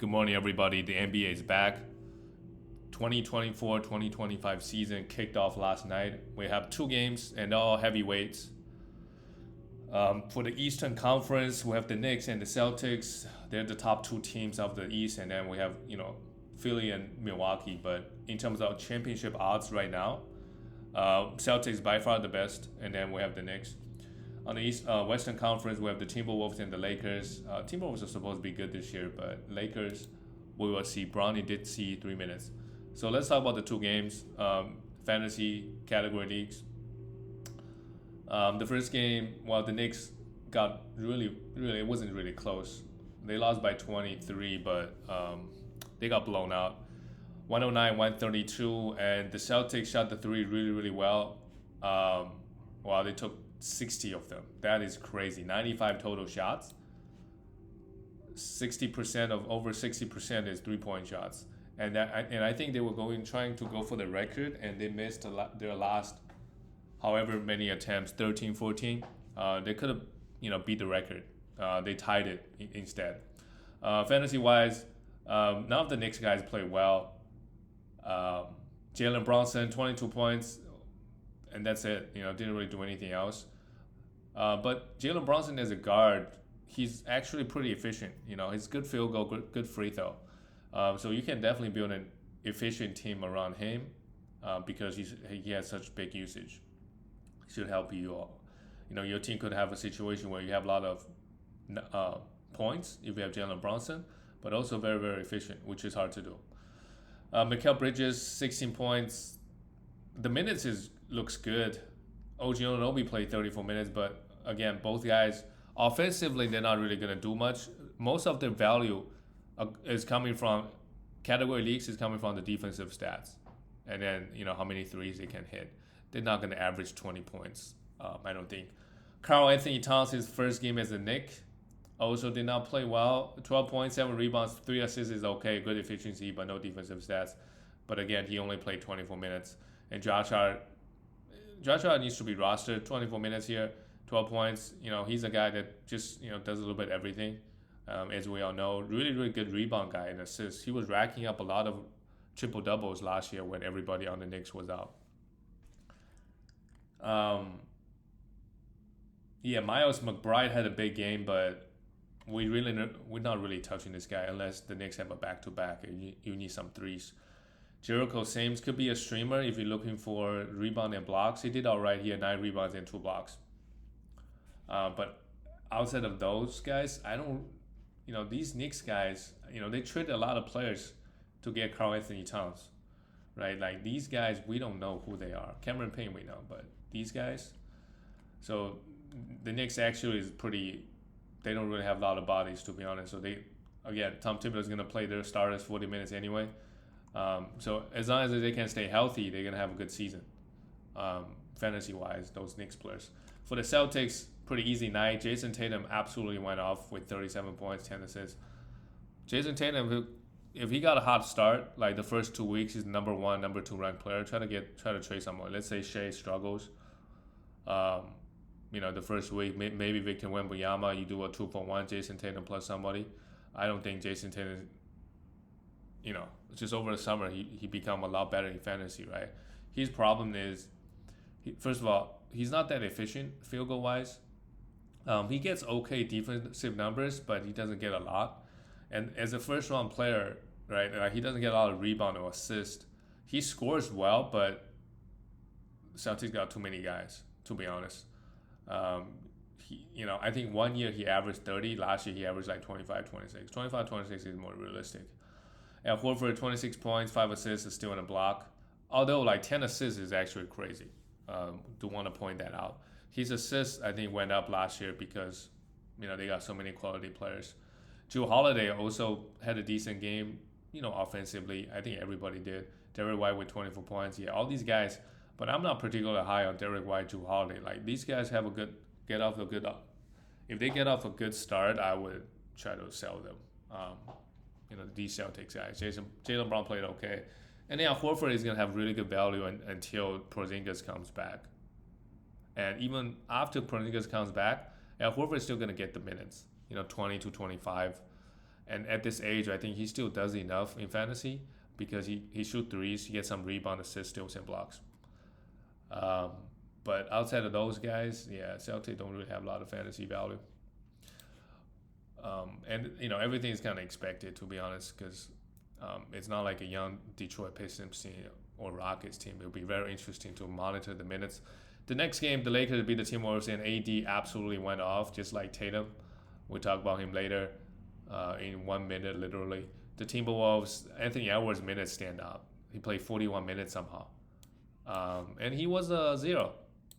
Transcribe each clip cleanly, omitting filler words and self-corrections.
Good morning, everybody. The NBA is back. 2024-2025 season kicked off last night. We have two games and all heavyweights. For the Eastern Conference, we have the Knicks and the Celtics. They're the top two teams of the East, and then we have Philly and Milwaukee. But in terms of championship odds right now, Celtics by far the best, and then we have the Knicks. On the Western Conference, we have the Timberwolves and the Lakers. Timberwolves are supposed to be good this year, but Lakers, we will see. Bronny did see 3 minutes. So let's talk about the two games, fantasy category leagues. The first game, the Knicks got it wasn't really close. They lost by 23, but they got blown out. 109-132, and the Celtics shot the three really well. They took 60 of them. That is crazy. 95 total shots. over 60% is 3-point shots. And I think they were trying to go for the record, and they missed their last however many attempts, 13, 14. They could have beat the record. They tied it instead. Fantasy wise, none of the Knicks guys played well. Jalen Brunson, 22 points, and that's it. Didn't really do anything else. But Jalen Brunson as a guard, he's actually pretty efficient. He's good field goal, good free throw. So you can definitely build an efficient team around him because he has such big usage. Should help you all. Your team could have a situation where you have a lot of points if you have Jalen Brunson, but also very, very efficient, which is hard to do. Mikal Bridges, 16 points. The minutes looks good. OG Anunoby played 34 minutes, but again, both guys, offensively, they're not really going to do much. Most of their value is coming from category leagues, is coming from the defensive stats. And then, how many threes they can hit. They're not going to average 20 points, I don't think. Karl-Anthony Towns, his first game as a Knick, also did not play well. 12 points, 7 rebounds, 3 assists is okay. Good efficiency, but no defensive stats. But again, he only played 24 minutes. And Josh Hart needs to be rostered. 24 minutes here, 12 points. He's a guy that just, does a little bit everything. As we all know, really, really good rebound guy and assists. He was racking up a lot of triple doubles last year when everybody on the Knicks was out. Miles McBride had a big game, but we're not really touching this guy unless the Knicks have a back-to-back and you need some threes. Jericho Sims could be a streamer if you're looking for rebound and blocks. He did all right here, 9 rebounds and 2 blocks. But outside of those guys, I don't, these Knicks guys, they trade a lot of players to get Karl-Anthony Towns, right? Like these guys, we don't know who they are. Cameron Payne we know, but these guys. So the Knicks actually is they don't really have a lot of bodies, to be honest. So Tom Thibodeau is going to play their starters 40 minutes anyway. So as long as they can stay healthy, they're going to have a good season, fantasy-wise, those Knicks players. For the Celtics, pretty easy night. Jason Tatum absolutely went off with 37 points, 10 assists. Jason Tatum, if he got a hot start, like the first 2 weeks, he's number 1, number 2 ranked player. Try to trade someone. Let's say Shea struggles. The first week, maybe Victor Wembanyama, you do a 2-for-1, Jason Tatum plus somebody. I don't think Jason Tatum, just over the summer, he become a lot better in fantasy, right? His problem is, first of all, he's not that efficient field goal wise. He gets okay defensive numbers, but he doesn't get a lot. And as a first round player, right, he doesn't get a lot of rebound or assist. He scores well, but Celtics got too many guys, to be honest. I think 1 year he averaged 30. Last year he averaged like 25, 26. 25, 26 is more realistic. And Horford, 26 points, 5 assists is still in a block. Although like 10 assists is actually crazy. Do want to point that out. His assists, I think, went up last year because, they got so many quality players. Jrue Holiday also had a decent game, offensively. I think everybody did. Derrick White with 24 points. Yeah, all these guys. But I'm not particularly high on Derrick White, Jrue Holiday. Like, these guys have if they get off a good start, I would try to sell them. These Celtics guys. Jaylen Brown played okay. And then Horford is going to have really good value until Porzingis comes back. And even after Porzingis comes back, Horford is still going to get the minutes, 20 to 25. And at this age, I think he still does enough in fantasy because he shoot threes, he gets some rebound, assists, steals, and blocks. Um, but outside of those guys, yeah, Celtics don't really have a lot of fantasy value. And everything is kind of expected, to be honest, because it's not like a young Detroit Pistons team or Rockets team. It'll be very interesting to monitor the minutes. The next game, the Lakers beat the Timberwolves, and AD absolutely went off, just like Tatum. We'll talk about him later in 1 minute, literally. The Timberwolves, Anthony Edwards' minutes stand out. He played 41 minutes somehow. And he was a zero,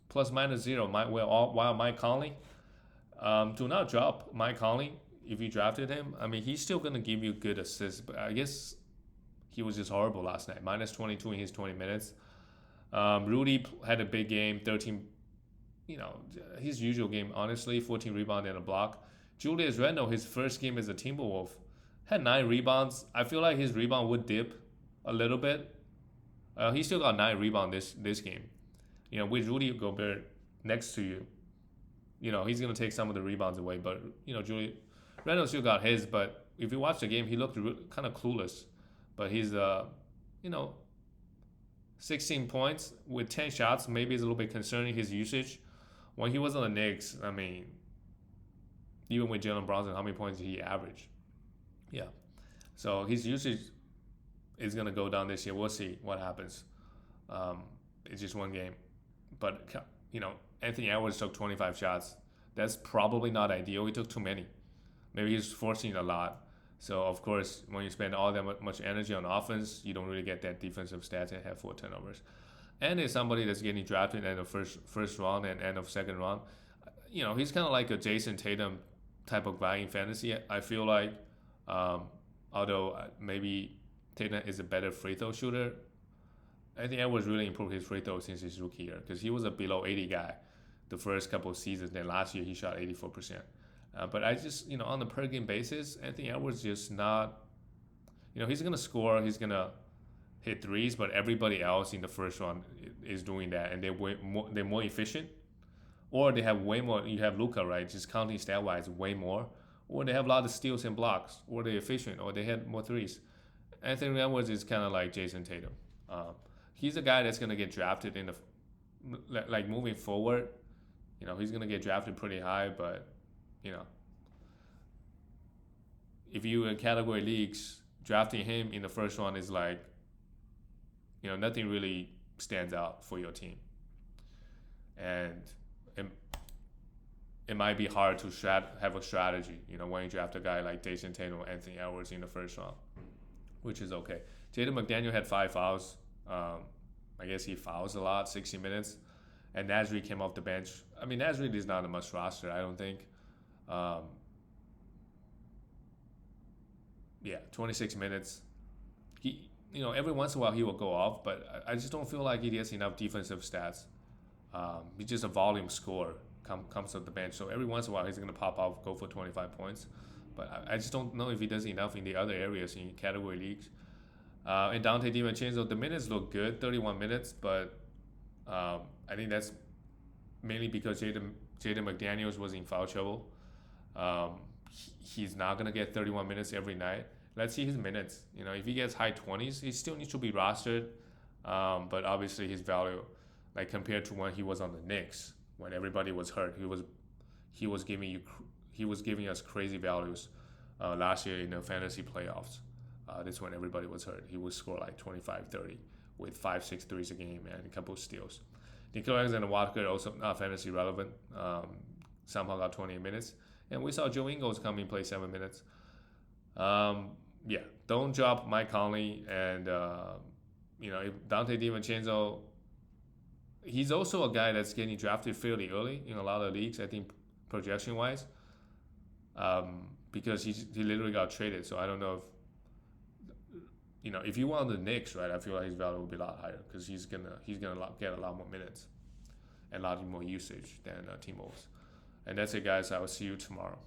plus minus zero. While Mike Conley, do not drop Mike Conley if you drafted him. I mean, he's still going to give you good assists, but I guess he was just horrible last night. Minus 22 in his 20 minutes. Rudy had a big game, 13, his usual game, honestly, 14 rebounds and a block. Julius Randle, his first game as a Timberwolf, had 9 rebounds. I feel like his rebound would dip a little bit. He still got 9 rebounds this game. With Rudy Gobert next to you, he's going to take some of the rebounds away. But, Julius Randle still got his. But if you watch the game, he looked kind of clueless. But he's, 16 points with 10 shots. Maybe it's a little bit concerning, his usage. When he was on the Knicks, I mean, even with Jalen Brunson, how many points did he average? Yeah. So his usage is going to go down this year. We'll see what happens. It's just one game. But, Anthony Edwards took 25 shots. That's probably not ideal. He took too many. Maybe he's forcing a lot. So, of course, when you spend all that much energy on offense, you don't really get that defensive stats and have 4 turnovers. And it's somebody that's getting drafted in the first round and end of second round. He's kind of like a Jason Tatum type of guy in fantasy. I feel like, although maybe Tatum is a better free throw shooter, I think Edwards really improved his free throw since his rookie year because he was a below 80 guy the first couple of seasons. Then last year he shot 84%. But I just, on the per game basis, Anthony Edwards just not, he's going to score, he's going to hit threes, but everybody else in the first round is doing that, and they're more efficient, or they have way more. You have Luka, right? Just counting stat wise, way more, or they have a lot of steals and blocks, or they're efficient, or they hit more threes. Anthony Edwards is kind of like Jason Tatum. He's a guy that's going to get drafted in the moving forward. He's going to get drafted pretty high, but if you in category leagues, drafting him in the first one is like, nothing really stands out for your team. And it might be hard to have a strategy, when you draft a guy like Jason Tatum or Anthony Edwards in the first round, which is okay. Jaden McDaniel had 5 fouls. I guess he fouls a lot, 60 minutes. And Nasri came off the bench. I mean, Nasri is not a must roster, I don't think. 26 minutes. He, every once in a while he will go off, but I just don't feel like he gets enough defensive stats. He's just a volume scorer, comes off the bench. So every once in a while he's going to pop off, go for 25 points. But I just don't know if he does enough in the other areas in category leagues. And Dante DiVincenzo, the minutes look good, 31 minutes, but I think that's mainly because Jaden McDaniels was in foul trouble. He's not going to get 31 minutes every night. Let's see his minutes. If he gets high 20s, he still needs to be rostered. But obviously his value, like compared to when he was on the Knicks, when everybody was hurt, he was giving us crazy values last year in the fantasy playoffs. That's when everybody was hurt. He would score like 25, 30 with 5-6 threes a game and a couple of steals. Nickeil Alexander-Walker also not fantasy relevant. Somehow got 28 minutes. And we saw Joe Ingles come in, play 7 minutes. Don't drop Mike Conley. And, if Dante DiVincenzo, he's also a guy that's getting drafted fairly early in a lot of leagues, I think, projection-wise, because he literally got traded. So I don't know if you want the Knicks, right, I feel like his value will be a lot higher because he's gonna get a lot more minutes and a lot more usage than T-Mobiles. And that's it, guys. I will see you tomorrow.